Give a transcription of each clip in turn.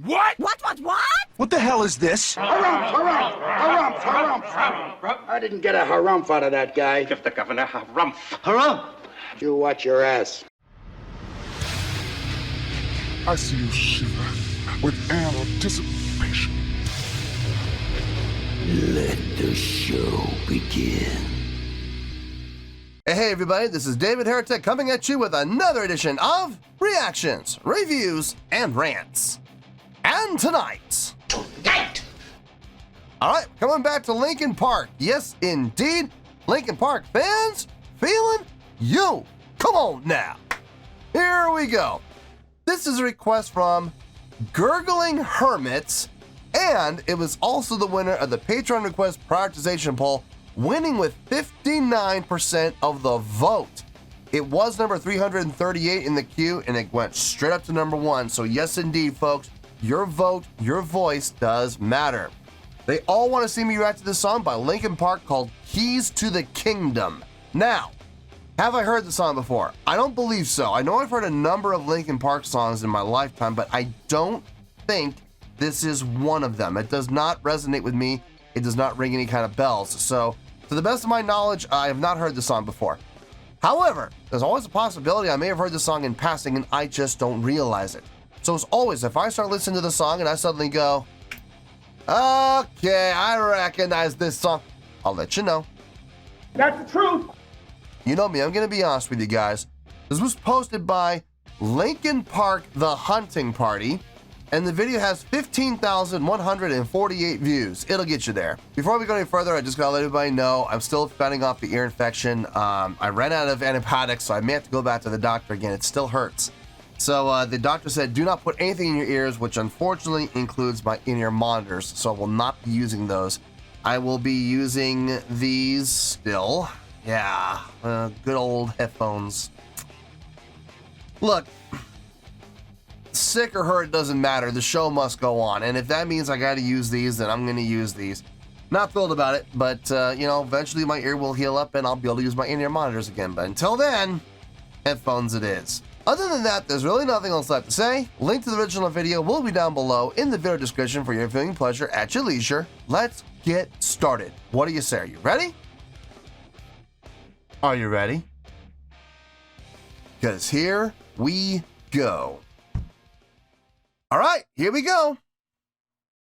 What? What? What the hell is this? Harumph. I didn't get a harumph out of that guy. Give the governor harumph. Harumph! You watch your ass. I see you shiver with anticipation. Let the show begin. Hey everybody, this is David Heretic coming at you with another edition of Reactions, Reviews, and Rants. And tonight... Alright, coming back to Linkin Park. Yes, indeed, Linkin Park fans, feeling you. Come on now. Here we go. This is a request from Gurgling Hermits, and it was also the winner of the Patreon request prioritization poll, winning with 59% of the vote. It was number 338 in the queue, and it went straight up to number 1. So yes, indeed, folks, your vote, your voice does matter. They all want to see me react to this song by Linkin Park called Keys to the Kingdom. Now, have I heard the song before? I don't believe so. I know I've heard a number of Linkin Park songs in my lifetime, but I don't think this is one of them. It does not resonate with me. It does not ring any kind of bells. So, to the best of my knowledge, I have not heard the song before. However, there's always a possibility I may have heard the song in passing and I just don't realize it. So as always, if I start listening to the song and I suddenly go, okay, I recognize this song, I'll let you know. That's the truth. You know me, I'm going to be honest with you guys. This was posted by Linkin Park The Hunting Party, and the video has 15,148 views. It'll get you there. Before we go any further, I just gotta let everybody know I'm still fighting off the ear infection. I ran out of antibiotics, so I may have to go back to the doctor again. It still hurts. So the doctor said, do not put anything in your ears, which unfortunately includes my in-ear monitors, so I will not be using those. I will be using these still. Yeah, good old headphones. Look, sick or hurt doesn't matter. The show must go on, and if that means I got to use these, then I'm going to use these. Not thrilled about it, but you know, eventually my ear will heal up and I'll be able to use my in-ear monitors again. But until then, headphones it is. Other than that, there's really nothing else left to say. Link to the original video will be down below in the video description for your viewing pleasure at your leisure. Let's get started. What do you say? Are you ready? Are you ready? Because here we go. All right, here we go.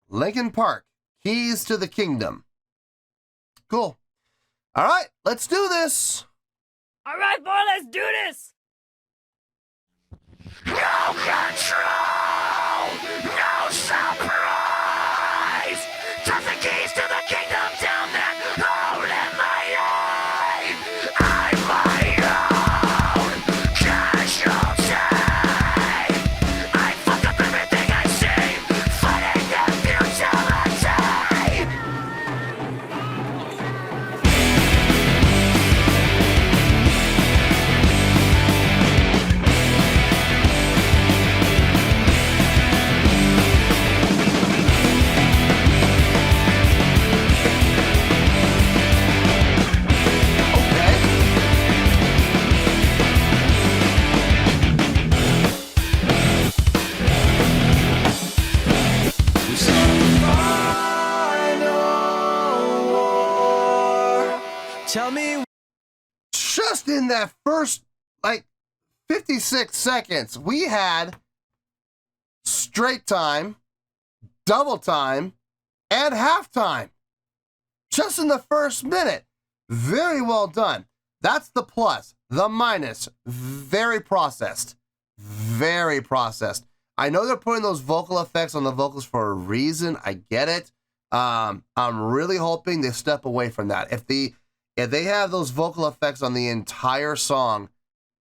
Linkin Park, Keys to the Kingdom. Cool. All right, let's do this. All right, boy, let's do this. No control! No surprise! Turn the keys to the kingdom down that hole in my eye! I'm my own casualty! I fuck up everything I see, fighting the Tell me. Just in that first, 56 seconds, we had straight time, double time, and halftime. Just in the first minute. Very well done. That's the plus. The minus, very processed. Very processed. I know they're putting those vocal effects on the vocals for a reason. I get it. I'm really hoping they step away from that. If they have those vocal effects on the entire song,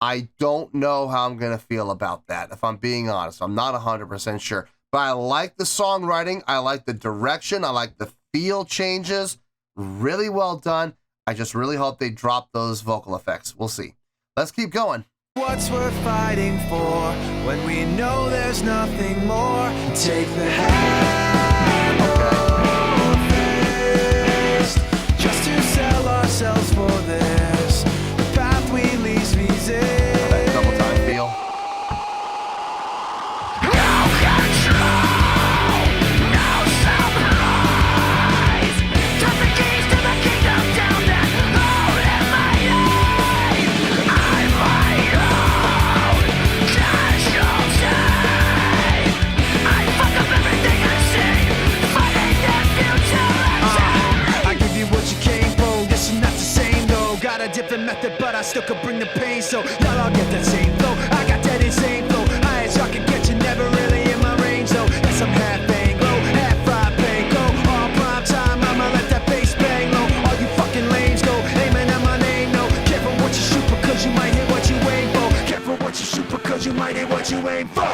I don't know how I'm going to feel about that, if I'm being honest. I'm not 100% sure. But I like the songwriting. I like the direction. I like the feel changes. Really well done. I just really hope they drop those vocal effects. We'll see. Let's keep going. What's worth fighting for when we know there's nothing more? Take the hand or fist just to sell ourselves for this. The path we least resist. That double time feel. No control! still could bring the pain. So y'all all get that same flow. I got that insane flow. High as y'all can get, you never really in my range. So yes, I'm half Anglo, half fried panko. All prime time, I'ma let that bass bang low. All you fucking lames go aiming at my name. No, careful what you shoot because you might hit what you aim for. Careful what you shoot because you might hit what you aim for.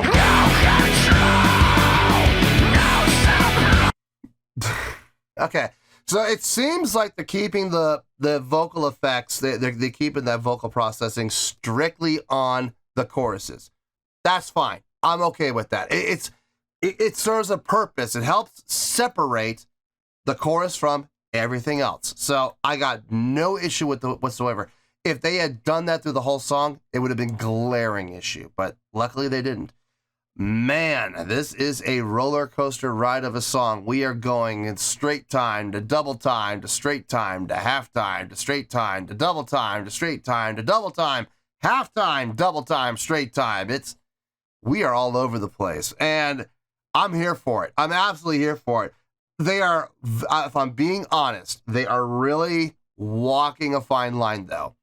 Okay, so it seems like they're keeping the vocal effects, they're keeping that vocal processing strictly on the choruses. That's fine. I'm okay with that. It serves a purpose. It helps separate the chorus from everything else. So I got no issue with it whatsoever. If they had done that through the whole song, it would have been glaring issue, but luckily they didn't. Man, this is a roller coaster ride of a song. We are going in straight time to double time to straight time to half time to straight time to double time to straight time to double time, half time, double time, straight time. We are all over the place, and I'm here for it. I'm absolutely here for it. They are, if I'm being honest, they are really walking a fine line, though.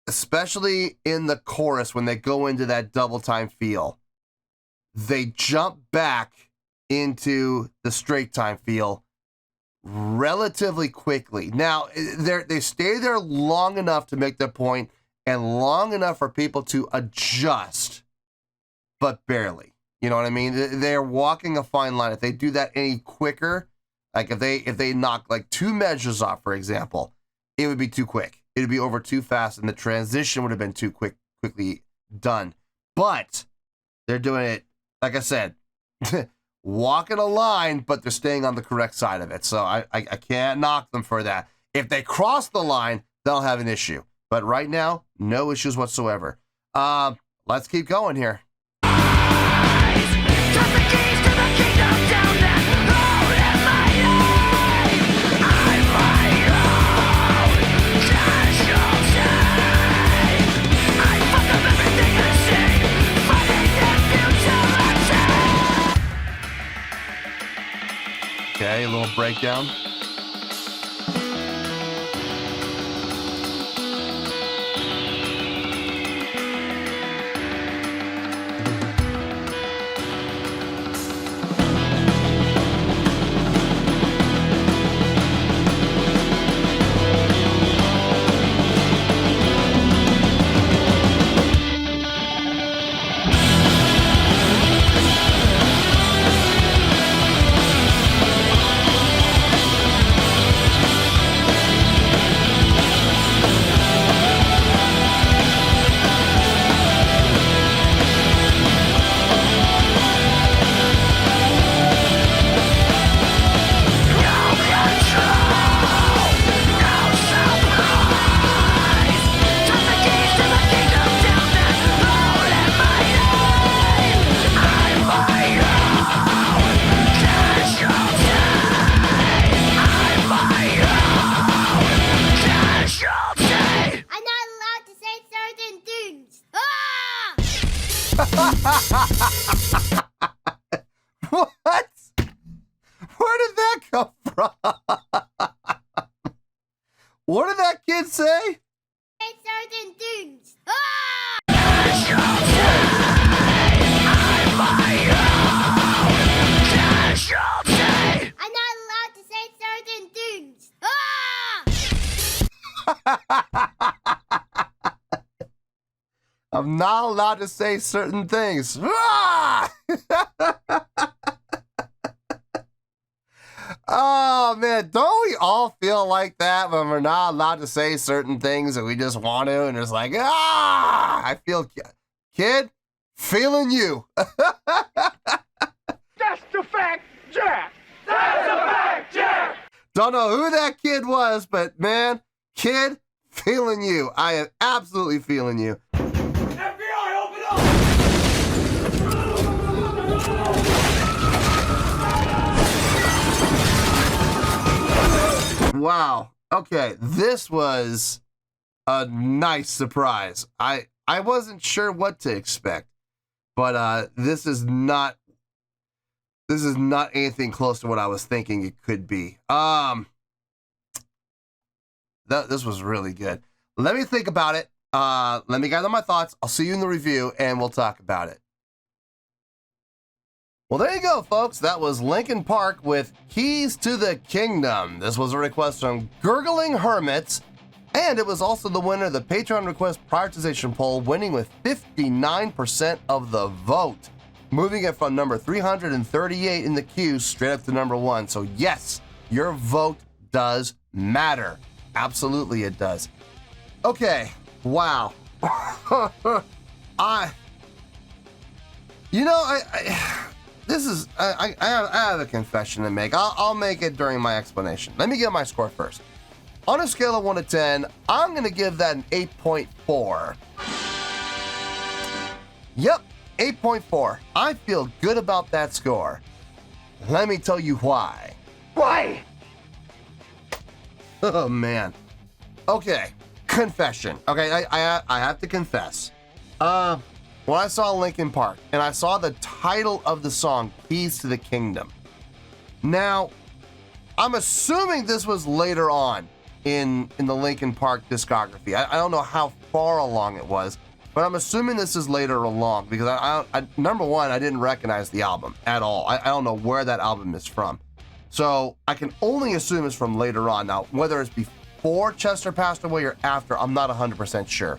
Especially in the chorus when they go into that double time feel. They jump back into the straight time feel relatively quickly. Now, they stay there long enough to make their point and long enough for people to adjust, but barely. You know what I mean? They're walking a fine line. If they do that any quicker, like if they knock like 2 measures off, for example, it would be too quick. It would be over too fast, and the transition would have been too quickly done. But they're doing it, like I said, walking a line, but they're staying on the correct side of it. So I can't knock them for that. If they cross the line, they'll have an issue. But right now, no issues whatsoever. Let's keep going here. Okay, a little breakdown. What? Where did that come from? What did that kid say? Certain things. I'm not allowed to say certain things. I'm not allowed to say certain things. Oh, man, don't we all feel like that when we're not allowed to say certain things and we just want to, and it's like, I feel, kid, feeling you. That's the fact, Jack! That's a fact, Jack! Don't know who that kid was, but man, kid, feeling you. I am absolutely feeling you. FBI, open up! Wow. Okay, this was a nice surprise. I wasn't sure what to expect, but this is not anything close to what I was thinking it could be. This was really good. Let me think about it. Let me gather my thoughts. I'll see you in the review, and we'll talk about it. Well, there you go, folks. That was Linkin Park with Keys to the Kingdom. This was a request from Gurgling Hermits, and it was also the winner of the Patreon request prioritization poll, winning with 59% of the vote, moving it from number 338 in the queue straight up to number 1. So yes, your vote does matter. Absolutely it does. Okay, wow. I have a confession to make. I'll make it during my explanation. Let me get my score first. On a scale of 1 to 10, I'm going to give that an 8.4. Yep, 8.4. I feel good about that score. Let me tell you why. Why? Oh, man. Okay, confession. Okay, I have to confess. When I saw Linkin Park and I saw the title of the song, Keys to the Kingdom. Now, I'm assuming this was later on in the Linkin Park discography. I don't know how far along it was, but I'm assuming this is later along because number one, I didn't recognize the album at all. I don't know where that album is from. So I can only assume it's from later on. Now, whether it's before Chester passed away or after, I'm not 100% sure.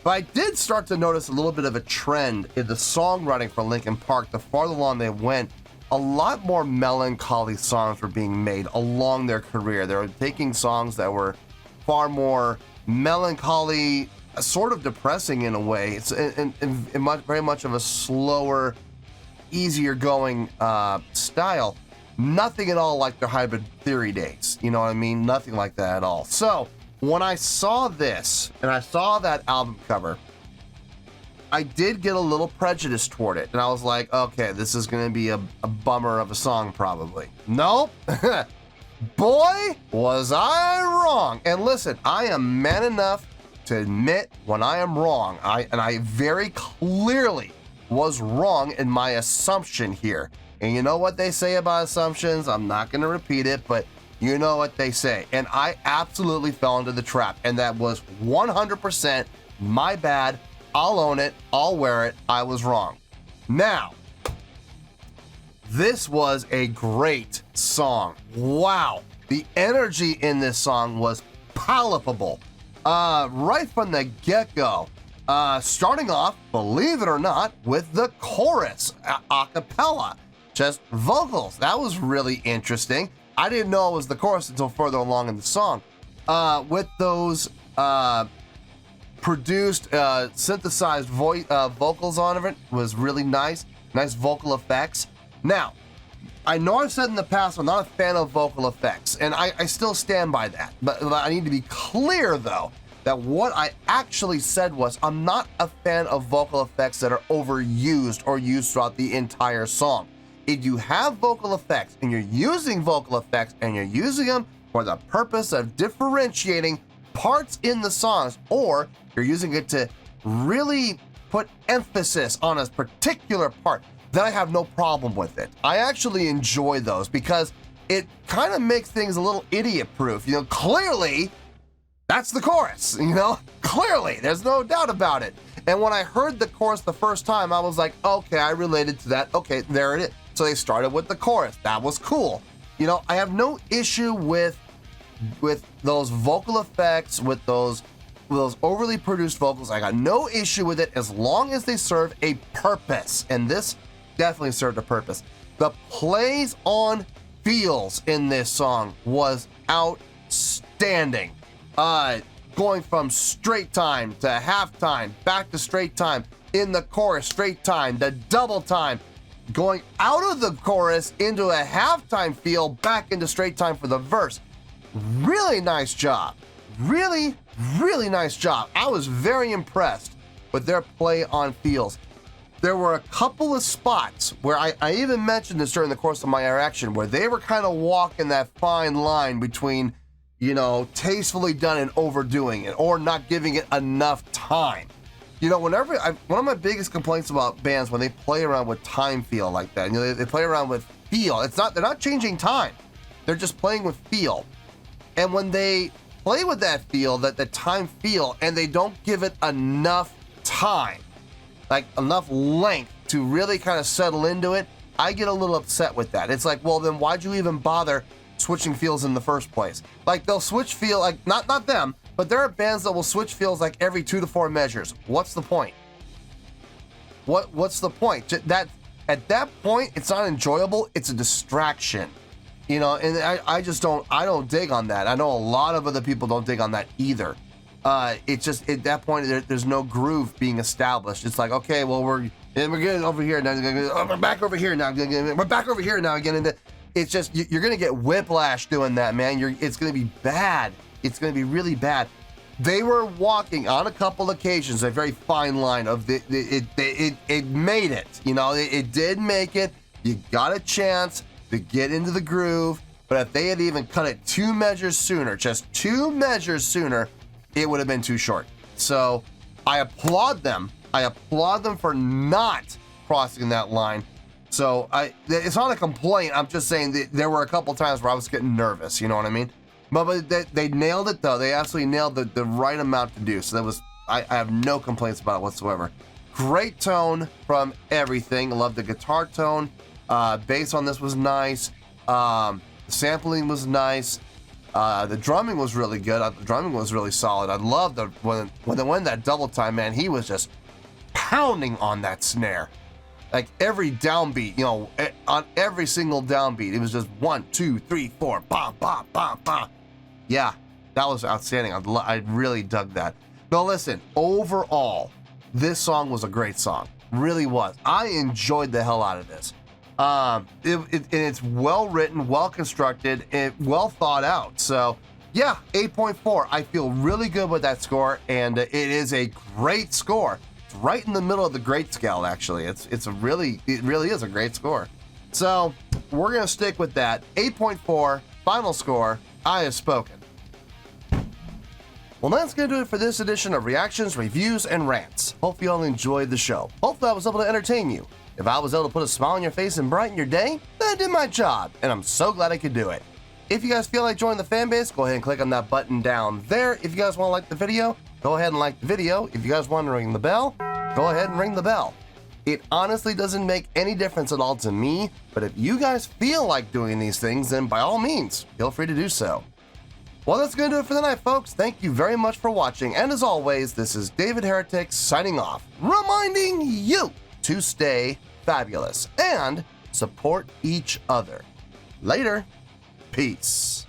But I did start to notice a little bit of a trend in the songwriting for Linkin Park. The farther along they went, a lot more melancholy songs were being made along their career. They were taking songs that were far more melancholy, sort of depressing in a way. It's very much of a slower, easier going style. Nothing at all like their Hybrid Theory days. You know what I mean? Nothing like that at all. So when I saw this and I saw that album cover, I did get a little prejudice toward it. And I was like, okay, this is going to be a bummer of a song probably. Nope. Boy, was I wrong. And listen, I am man enough to admit when I am wrong. I very clearly was wrong in my assumption here. And you know what they say about assumptions? I'm not going to repeat it, but you know what they say. And I absolutely fell into the trap. And that was 100% my bad. I'll own it. I'll wear it. I was wrong. Now, this was a great song. Wow. The energy in this song was palpable. Right from the get-go. Starting off, believe it or not, with the chorus, a cappella. Just vocals. That was really interesting. I didn't know it was the chorus until further along in the song. With those produced, synthesized vocals on it was really nice. Nice vocal effects. Now, I know I've said in the past I'm not a fan of vocal effects, and I still stand by that. But I need to be clear, though, that what I actually said was I'm not a fan of vocal effects that are overused or used throughout the entire song. If you have vocal effects and you're using vocal effects and you're using them for the purpose of differentiating parts in the songs, or you're using it to really put emphasis on a particular part, then I have no problem with it. I actually enjoy those because it kind of makes things a little idiot-proof. You know, clearly, that's the chorus, you know? Clearly, there's no doubt about it. And when I heard the chorus the first time, I was like, okay, I related to that. Okay, there it is. So they started with the chorus. That was cool. You know, I have no issue with those vocal effects, with those overly produced vocals. I got no issue with it as long as they serve a purpose. And this definitely served a purpose. The plays on feels in this song was outstanding. Going from straight time to half time, back to straight time, in the chorus, straight time, the double time, going out of the chorus into a halftime feel, back into straight time for the verse. Really nice job. Really, really nice job. I was very impressed with their play on feels. There were a couple of spots where I even mentioned this during the course of my interaction, where they were kind of walking that fine line between, you know, tastefully done and overdoing it, or not giving it enough time. You know, one of my biggest complaints about bands when they play around with time feel like that, you know, they play around with feel. They're not changing time. They're just playing with feel. And when they play with that feel, that the time feel, and they don't give it enough time, like enough length to really kind of settle into it, I get a little upset with that. It's like, well, then why'd you even bother switching feels in the first place? Like, they'll switch feel, like, not them, but there are bands that will switch feels like every 2 to 4 measures. What's the point? What's the point? That at that point, it's not enjoyable. It's a distraction, you know. And I just don't dig on that. I know a lot of other people don't dig on that either. It just, at that point, there's no groove being established. It's like, okay, well, we're getting over here now. We're back over here now. We're back over here now again. And it's just, you're gonna get whiplash doing that, man. It's gonna be bad. It's gonna be really bad. They were walking on a couple occasions a very fine line of it made it. You know, it did make it. You got a chance to get into the groove, but if they had even cut it 2 measures sooner, just 2 measures sooner, it would have been too short. So I applaud them. I applaud them for not crossing that line. So it's not a complaint. I'm just saying that there were a couple times where I was getting nervous. You know what I mean? But they nailed it, though. They absolutely nailed the right amount to do. So that was, I have no complaints about it whatsoever. Great tone from everything. I love the guitar tone. Bass on this was nice. The sampling was nice. The drumming was really good. The drumming was really solid. I loved when they went that double time, man. He was just pounding on that snare. Like every downbeat, you know, on every single downbeat, it was just 1, 2, 3, 4, bam, bam, bam, bam. Yeah, that was outstanding. I really dug that. But listen, overall, this song was a great song. Really was. I enjoyed the hell out of this. It's well written, well constructed, and well thought out. So yeah, 8.4. I feel really good with that score, and it is a great score. It's right in the middle of the great scale, actually. It really is a great score. So we're gonna stick with that. 8.4, final score. I have spoken. Well, that's going to do it for this edition of Reactions, Reviews, and Rants. Hope you all enjoyed the show. Hopefully I was able to entertain you. If I was able to put a smile on your face and brighten your day, then I did my job, and I'm so glad I could do it. If you guys feel like joining the fan base, go ahead and click on that button down there. If you guys want to like the video, go ahead and like the video. If you guys want to ring the bell, go ahead and ring the bell. It honestly doesn't make any difference at all to me, but if you guys feel like doing these things, then by all means, feel free to do so. Well, that's going to do it for the night, folks. Thank you very much for watching. And as always, this is David Heretic signing off, reminding you to stay fabulous and support each other. Later. Peace.